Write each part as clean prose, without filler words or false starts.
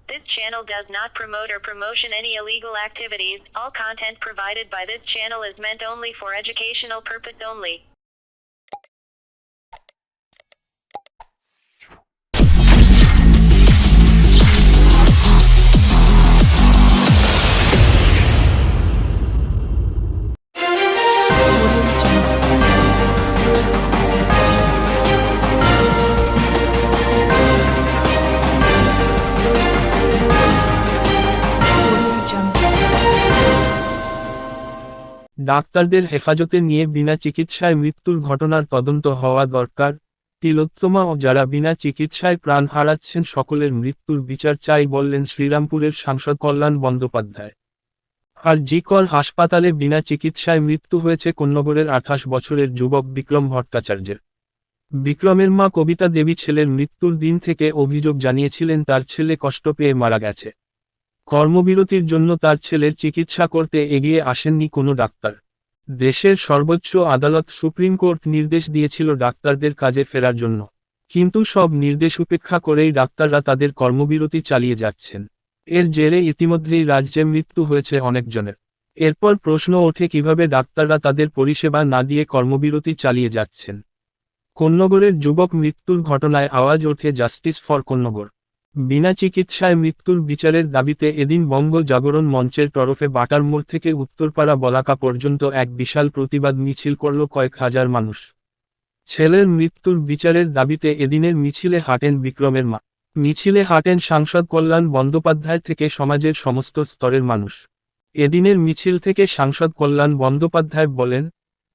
This channel does not promote or promotion any illegal activities. All content provided by this channel is meant only for educational purpose only. ডাক্তারদের হেফাজতে নিয়ে বিনা চিকিৎসায় মৃত্যুর ঘটনার তদন্ত হওয়া দরকার। তিলোত্তমা ও যারা বিনা চিকিৎসায় প্রাণ হারাচ্ছেন সকলের মৃত্যুর বিচার চাই বললেন শ্রীরামপুরের সাংসদ কল্যাণ বন্দ্যোপাধ্যায়। আর জি কর হাসপাতালে বিনা চিকিৎসায় মৃত্যু হয়েছে কোন্নগরের 28 বছরের যুবক বিক্রম ভট্টাচার্যের। বিক্রমের মা কবিতা দেবী ছেলের মৃত্যুর দিন থেকে অভিযোগ জানিয়েছিলেন তার ছেলে কষ্ট পেয়ে মারা গেছে। কর্মবিরতির জন্য তার ছেলের চিকিৎসা করতে এগিয়ে আসেননি কোনো ডাক্তার। দেশের সর্বোচ্চ আদালত সুপ্রিম কোর্ট নির্দেশ দিয়েছিল ডাক্তারদের কাজে ফেরার জন্য, কিন্তু সব নির্দেশ উপেক্ষা করেই ডাক্তাররা তাদের কর্মবিরতি চালিয়ে যাচ্ছেন। এর জেরে ইতিমধ্যেই রাজ্যে মৃত্যু হয়েছে অনেকজনের। এরপর প্রশ্ন ওঠে কিভাবে ডাক্তাররা তাদের পরিষেবা না দিয়ে কর্মবিরতি চালিয়ে যাচ্ছেন। কোন্নগরের যুবক মৃত্যুর ঘটনায় আওয়াজ ওঠে জাস্টিস ফর কোন্নগর। বিনা চিকিৎসায় মৃত্যুর বিচারের দাবিতে এদিন বঙ্গ জাগরণ মঞ্চের তরফে বাটার মোড় থেকে উত্তরপাড়া বলাকা পর্যন্ত এক বিশাল প্রতিবাদ মিছিল করল কয়েক হাজার মানুষ। ছেলের মৃত্যুর বিচারের দাবিতে এদিনের মিছিলে হাঁটেন বিক্রমের মা। মিছিলে হাঁটেন সাংসদ কল্যাণ বন্দ্যোপাধ্যায় থেকে সমাজের সমস্ত স্তরের মানুষ। এদিনের মিছিল থেকে সাংসদ কল্যাণ বন্দ্যোপাধ্যায় বলেন,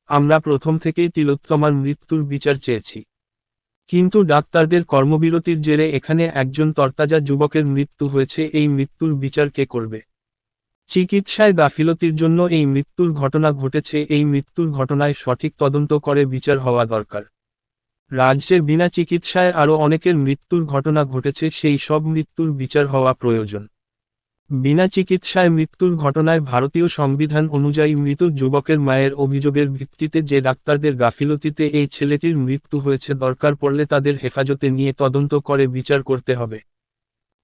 আমরা প্রথম থেকেই তিলোত্তমার মৃত্যুর বিচার চেয়েছি, কিন্তু ডাক্তারদের কর্মবিরতির জেরে এখানে একজন তরতাজা যুবকের মৃত্যু হয়েছে। এই মৃত্যুর বিচার কে করবে? চিকিৎসায় গাফিলতির জন্য এই মৃত্যুর ঘটনা ঘটেছে। এই মৃত্যুর ঘটনায় সঠিক তদন্ত করে বিচার হওয়া দরকার। রাজ্যে বিনা চিকিৎসায় আরও অনেকের মৃত্যুর ঘটনা ঘটেছে, সেই সব মৃত্যুর বিচার হওয়া প্রয়োজন। বিনা চিকিৎসায় মৃত্যুর ঘটনায় ভারতীয় সংবিধান অনুযায়ী মৃত যুবকের মায়ের অভিযোগের ভিত্তিতে যে ডাক্তারদের গাফিলতিতে এই ছেলেটির মৃত্যু হয়েছে, দরকার পড়লে তাদের হেফাজতে নিয়ে তদন্ত করে বিচার করতে হবে।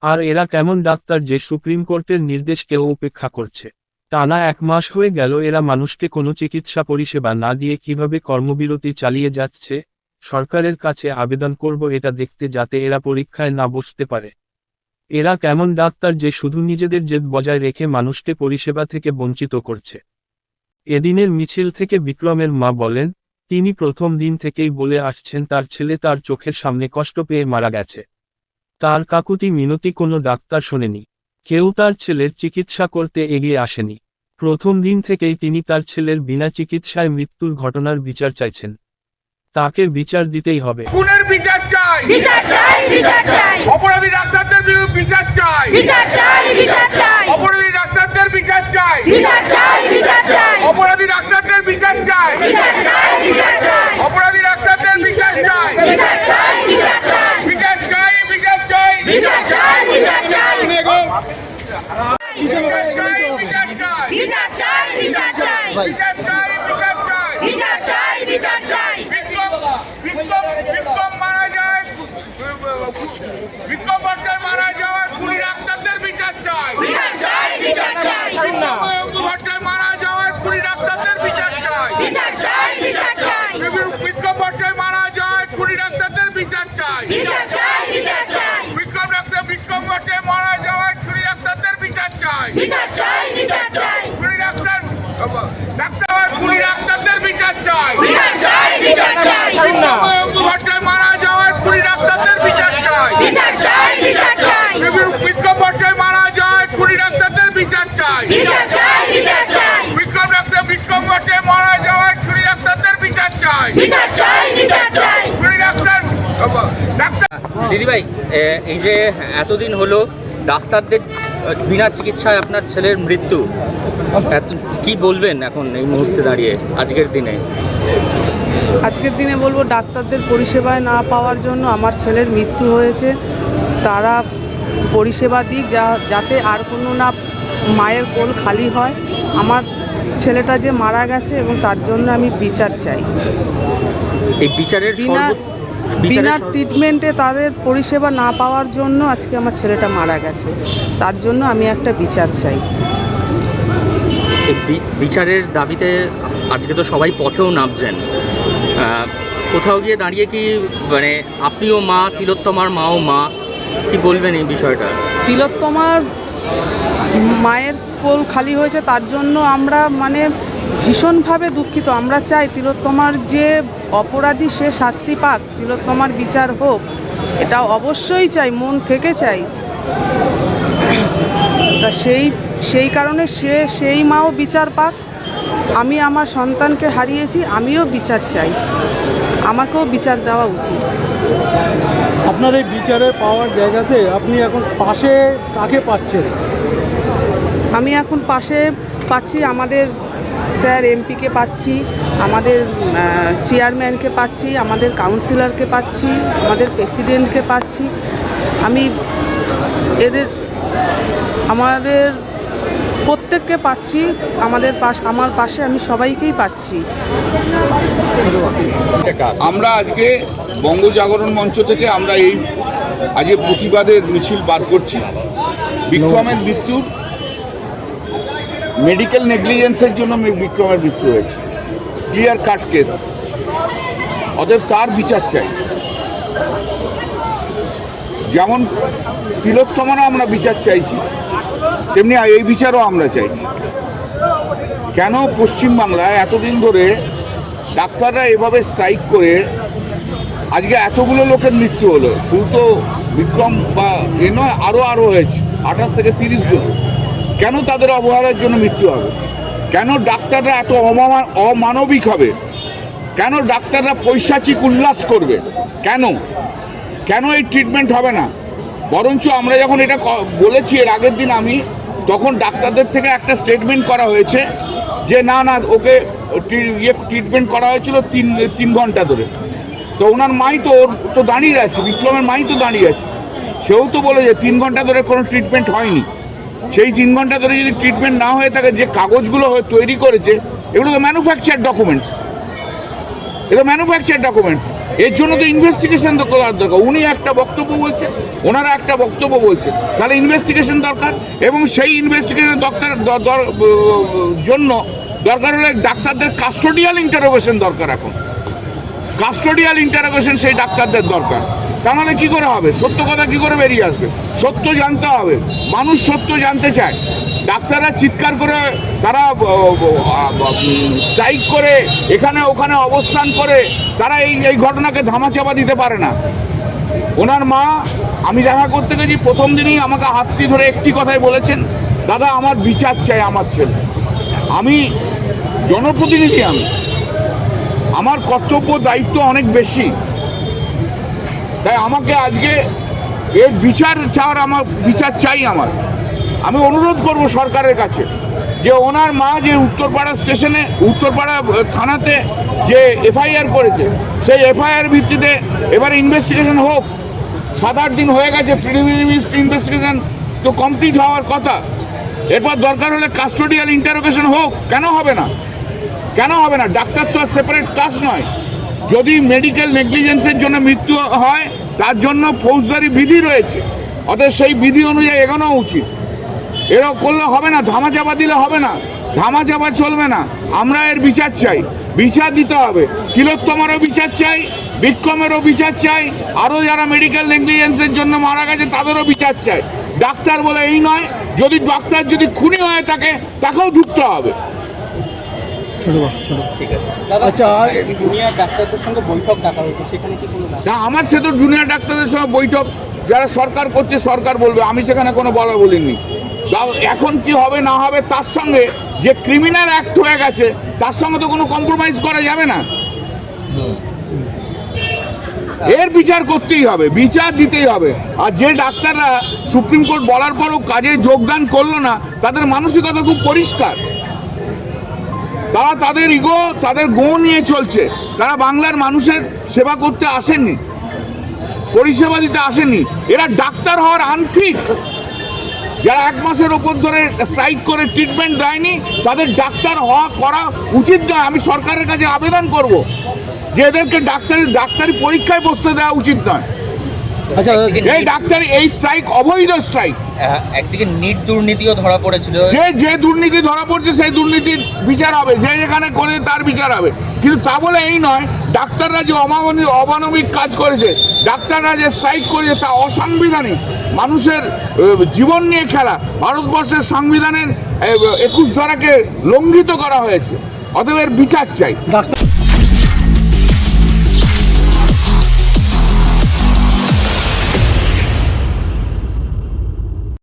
আর এরা কেমন ডাক্তার যে সুপ্রিম কোর্টের নির্দেশকেও উপেক্ষা করছে? টানা 1 মাস হয়ে গেল এরা মানুষকে কোনো চিকিৎসা পরিষেবা না দিয়ে কিভাবে কর্মবিরতি চালিয়ে যাচ্ছে। সরকারের কাছে আবেদন করব এটা দেখতে, যাতে এরা পরীক্ষায় না বসতে পারে। এরা কেমন ডাক্তার যে শুধু নিজেদের জেদ বজায় রেখে মানুষকে পরিষেবা থেকে বঞ্চিত করছে। এদিনের মিছিল থেকে বিক্রমের মা বলেন, তিনি প্রথম দিন থেকেই বলে আসছেন তার ছেলে তার চোখের সামনে কষ্ট পেয়ে মারা গেছে। তার কাকুতি মিনতি কোনো ডাক্তার শোনেনি, কেউ তার ছেলের চিকিৎসা করতে এগিয়ে আসেনি। প্রথম দিন থেকেই তিনি তার ছেলের বিনা চিকিৎসায় মৃত্যুর ঘটনার বিচার চাইছেন। তাকে বিচার দিতেই হবে। খুনের বিচার চাই, বিচার চাই, বিচার চাই। অপরাধী ডাক্তারদের বিচার চাই, বিচার চাই, বিচার চাই। অপরাধী ডাক্তারদের বিচার চাই, বিচার চাই, বিচার চাই। অপরাধী ডাক্তারদের বিচার চাই, বিচার চাই, বিচার চাই। অপরাধী ডাক্তারদের বিচার চাই, বিচার চাই, বিচার চাই। বিচার চাই, বিচার চাই, বিচার চাই, বিচার চাই। বিচার চাই, বিচার চাই, বিচার চাই, বিচার চাই। বিচার চাই, বিচার চাই, বিচার চাই, বিচার চাই। বিক্রম মারা যায়, বিক্রম ভট্টাচার্য মারা যাওয়ার খুনি ডাক্তারদের বিচার চাই, বিচার চাই, বিচার চাই। ভট্টাচার্য মারা যাওয়ার খুনি ডাক্তারদের বিচার চাই, বিচার চাই, বিচার চাই। বিক্রম ভট্টাচার্য মারা যাওয়ার খুনি ডাক্তারদের বিচার চাই, বিচার চাই, বিচার চাই। বিক্রম ভট্টাচার্য মারা যাওয়ার খুনি ডাক্তারদের বিচার চাই, বিচার চাই, বিচার চাই। খুনি ডাক্তার খুনি ডাক্তারদের বিচার চাই, বিচার চাই, বিচার চাই। ভট্টাচার্য মারা যাওয়ার খুনি ডাক্তারদের বিচার চাই, বিচার চাই, বিচার চাই। বিক্রম ভট্টাচার্য মারা যাওয়ার খুনি ডাক্তারদের বিচার চাই, বিচার চাই, বিচার চাই। বিক্রম ভট্টাচার্য মারা যাওয়ার খুনি ডাক্তারদের বিচার চাই, বিচার চাই, বিচার চাই। খুনি ডাক্তার দিদিভাই, এই যে এতদিন হলো ডাক্তারদের বিনা চিকিৎসায় আপনার ছেলের মৃত্যু, কি বলবেন এখন এই মুহূর্তে দাঁড়িয়ে আজকের দিনে? আজকের দিনে বলবো ডাক্তারদের পরিষেবায় না পাওয়ার জন্য আমার ছেলের মৃত্যু হয়েছে। তারা পরিষেবা দিক, যাতে আর কোনো না মায়ের কোল খালি হয়। আমার ছেলেটা যে মারা গেছে এবং তার জন্য আমি বিচার চাই। এই বিচারের বিনা ট্রিটমেন্টে তাদের পরিষেবা না পাওয়ার জন্য আজকে আমার ছেলেটা মারা গেছে। তার জন্য আমি একটা বিচার চাই। বিচারের দাবিতে আজকে তো সবাই পথেও নামছেন, কোথাও গিয়ে দাঁড়িয়ে কি মানে আপনিও মা, তিলোত্তমার মাও মা, কি বলবেন এই বিষয়টা? তিলোত্তমার মায়ের কোল খালি হয়েছে, তার জন্য আমরা মানে ভীষণভাবে দুঃখিত। আমরা চাই তিলোত্তমার যে অপরাধী সে শাস্তি পাক, তিলোত্তমার বিচার হোক, এটা অবশ্যই চাই, মন থেকে চাই। তা সেই কারণে সেই মাও বিচার পাক। আমি আমার সন্তানকে হারিয়েছি, আমিও বিচার চাই, আমাকেও বিচার দেওয়া উচিত। আপনার এই বিচারে পাওয়ার জায়গাতে আপনি এখন পাশে কাকে পাচ্ছেন? আমি এখন পাশে পাচ্ছি আমাদের স্যার এমপিকে পাচ্ছি, আমাদের চেয়ারম্যানকে পাচ্ছি, আমাদের কাউন্সিলরকে পাচ্ছি, আমাদের প্রেসিডেন্টকে পাচ্ছি। আমি আমাদের প্রত্যেককে পাচ্ছি, আমার পাশে আমি সবাইকেই পাচ্ছি। আমরা আজকে বঙ্গ জাগরণ মঞ্চ থেকে আমরা এই আজকে প্রতিবাদের মিছিল বার করছি। বিক্রমের মৃত্যুর মেডিকেল নেগলিজেন্সের জন্য বিক্রমের মৃত্যু হয়েছে, ক্লিয়ার কাট কেস, অতএব তার বিচার চাই। যেমন তিলোত্তমারও আমরা বিচার চাইছি, তেমনি এই বিচারও আমরা চাইছি। কেন পশ্চিমবাংলায় এতদিন ধরে ডাক্তাররা এভাবে স্ট্রাইক করে আজকে এতগুলো লোকের মৃত্যু হলো? শুধু তো বিক্রম বা এ নয়, আরও হয়েছে 28 থেকে 30 জন। কেন তাদের অবহেলার জন্য মৃত্যু হবে? কেন ডাক্তাররা এত অমানবিক হবে? কেন ডাক্তাররা পৈশাচিক উল্লাস করবে? কেন এই ট্রিটমেন্ট হবে না? বরঞ্চ আমরা যখন এটা বলেছি এর আগের দিন তখন ডাক্তারদের থেকে একটা স্টেটমেন্ট করা হয়েছে যে না ওকে ট্রিটমেন্ট করা হয়েছিল 3 ঘন্টা ধরে। তো ওনার মাই তো দাঁড়িয়ে আছে, বিক্রমের মাই তো দাঁড়িয়ে আছে, সেও তো বলে যে 3 ঘন্টা ধরে কোনো ট্রিটমেন্ট হয়নি। সেই 3 ঘন্টা ধরে যদি ট্রিটমেন্ট না হয়ে থাকে, যে কাগজগুলো তৈরি করেছে এগুলো তো ম্যানুফ্যাকচার ডকুমেন্টস, এর জন্য তো ইনভেস্টিগেশন করার দরকার। উনি একটা বক্তব্য বলছেন, ওনারা একটা বক্তব্য বলছেন, তাহলে ইনভেস্টিগেশন দরকার। এবং সেই ইনভেস্টিগেশন জন্য দরকার হলে ডাক্তারদের কাস্টোডিয়াল ইন্টারোগেশন দরকার। এখন কাস্টোডিয়াল ইন্টারোগেশন সেই ডাক্তারদের দরকার। তা নাহলে কী করে হবে? সত্য কথা কী করে বেরিয়ে আসবে? সত্য জানতে হবে, মানুষ সত্য জানতে চায়। ডাক্তাররা চিৎকার করে, তারা স্ট্রাইক করে, এখানে ওখানে অবস্থান করে তারা এই ঘটনাকে ধামাচাপা দিতে পারে না। ওনার মা, আমি দেখা করতে গেছি, প্রথম দিনই আমাকে হাতটি ধরে একটি কথাই বলেছেন, দাদা আমার বিচার চাই আমার ছেলে। আমি জনপ্রতিনিধি, আমার কর্তব্য দায়িত্ব অনেক বেশি, তাই আমাকে আজকে এর বিচার চাই। আমি অনুরোধ করব সরকারের কাছে যে ওনার মা যে উত্তরপাড়া থানাতে যে এফআইআর করেছে, সেই এফআইআর ভিত্তিতে এবারে ইনভেস্টিগেশন হোক। 7-8 দিন হয়ে গেছে, প্রিলিমিনারি ইনভেস্টিগেশন তো কমপ্লিট হওয়ার কথা। এরপর দরকার হলে কাস্টোডিয়াল ইন্টারোগেশন হোক। কেন হবে না? ডাক্তার তো আর সেপারেট কাজ নয়। যদি মেডিকেল নেগলিজেন্সের জন্য মৃত্যু হয়, তার জন্য ফৌজদারি বিধি রয়েছে, অতএব সেই বিধি অনুযায়ী এগোনো উচিত। এরকম করলে হবে না, ধামাচাপা দিলে হবে না, ধামাচাপা চলবে না। আমরা এর বিচার চাই, বিচার দিতে হবে। তিলোত্তমারও বিচার চাই, বিক্রমেরও বিচার চাই, আরও যারা মেডিকেল নেগলিজেন্সের জন্য মারা গেছে তাদেরও বিচার চাই। ডাক্তার বলে এই নয়, যদি ডাক্তার খুনি হয়ে থাকে তাকেও ঢুকতে হবে। ঠিক আছে। আচ্ছা, আর জুনিয়র ডাক্তারদের সঙ্গে বৈঠক ডাকা হয়েছে, সেখানে কি কোনো না, আমার সে তো জুনিয়র ডাক্তারদের সঙ্গে বৈঠক যারা সরকার করছে, সরকার বলবে, আমি সেখানে কোনো বলিনি। এখন কি হবে না হবে তার সঙ্গে যে ক্রিমিনাল অ্যাক্ট হয়ে গেছে তার সঙ্গে তো কোনো কম্প্রোমাইজ করা যাবে না। এর বিচার করতেই হবে, বিচার দিতেই হবে। আর যে ডাক্তাররা সুপ্রিম কোর্ট বলার পরও কাজে যোগদান করলো না, তাদের মানসিকতা খুব পরিষ্কার। তারা তাদের ইগো, তাদের গো নিয়ে চলছে। তারা বাংলার মানুষের সেবা করতে আসেননি, পরিষেবা দিতে আসেননি। এরা ডাক্তার হওয়ার আনফিট। যারা 1 মাসের ওপর ধরে স্ট্রাইক করে ট্রিটমেন্ট দেয়নি, তাদের ডাক্তার করা উচিত নয়। আমি সরকারের কাছে আবেদন করব যে এদেরকে ডাক্তারি পরীক্ষায় বসতে দেওয়া উচিত নয়। আচ্ছা এই ডাক্তারি এই স্ট্রাইক অবৈধ স্ট্রাইক। একদিকে নিট দুর্নীতিও ধরা পড়েছিল, যে দুর্নীতি ধরা পড়ছে সেই দুর্নীতির বিচার হবে, যে যেখানে করে তার বিচার হবে, কিন্তু তা বলে এই নয় ডাক্তাররা যে অমানবিক কাজ করেছে, ডাক্তাররা যে স্ট্রাইক করেছে তা অসাংবিধানিক, মানুষের জীবন নিয়ে খেলা। ভারতবর্ষের সংবিধানের 21 ধারাকে লঙ্ঘিত করা হয়েছে, অতএব এর বিচার চাই। ডাক্তার